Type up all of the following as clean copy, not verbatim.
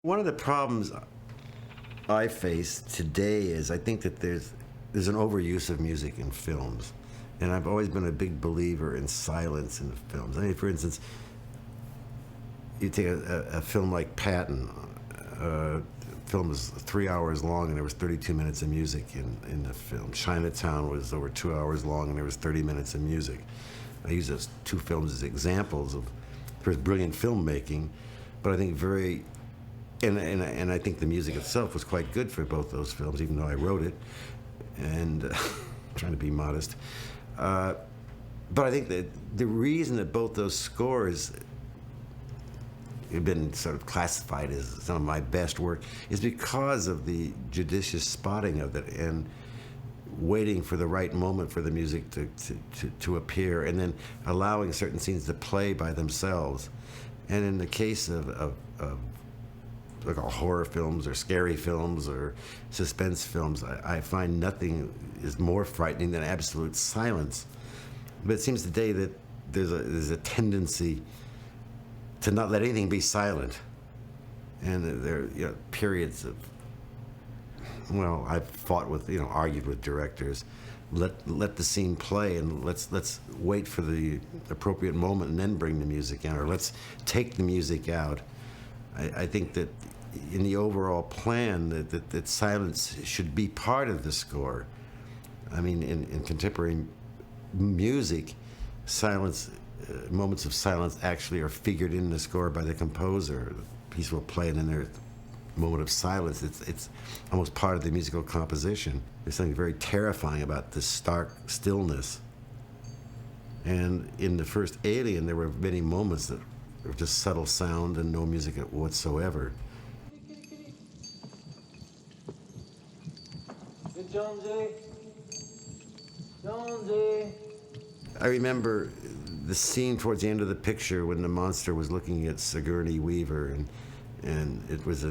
One of the problems I face today is I think that there's an overuse of music in films, and I've always been a big believer in silence in films. I mean, for instance, you take a film like Patton. The film was 3 hours long, and there was 32 minutes of music in the film. Chinatown was over 2 hours long, and there was 30 minutes of music. I use those two films as examples of brilliant filmmaking, but I think and I think the music itself was quite good for both those films, even though I wrote it, and trying to be modest. But I think that the reason that both those scores have been sort of classified as some of my best work is because of the judicious spotting of it and waiting for the right moment for the music to appear, and then allowing certain scenes to play by themselves. And in the case of like horror films or scary films or suspense films, I find nothing is more frightening than absolute silence. But it seems today that there's a tendency to not let anything be silent, and there are periods of, well, I've fought with, argued with directors. Let the scene play, and let's wait for the appropriate moment and then bring the music in, or let's take the music out. I think that in the overall plan that silence should be part of the score. I mean, in contemporary music, silence, moments of silence actually are figured in the score by the composer. The piece will play, and then there's a moment of silence. It's almost part of the musical composition. There's something very terrifying about this stark stillness. And in the first Alien, there were many moments that were just subtle sound and no music whatsoever. Jonesy. Jonesy. I remember the scene towards the end of the picture when the monster was looking at Sigourney Weaver, and it was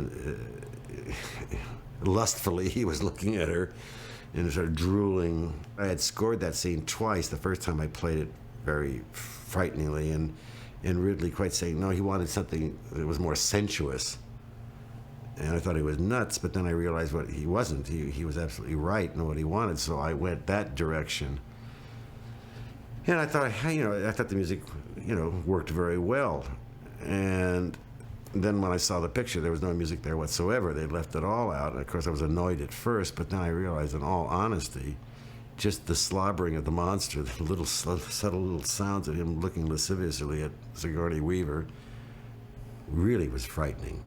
lustfully he was looking at her and sort of drooling. I had scored that scene twice. The first time I played it very frighteningly and Ridley quite saying, no, he wanted something that was more sensuous. And I thought he was nuts, but then I realized what he wasn't. He was absolutely right in what he wanted, so I went that direction. And I thought, I thought the music, worked very well. And then when I saw the picture, there was no music there whatsoever. They left it all out. And of course, I was annoyed at first, but then I realized, in all honesty, just the slobbering of the monster, the little subtle little sounds of him looking lasciviously at Sigourney Weaver, really was frightening.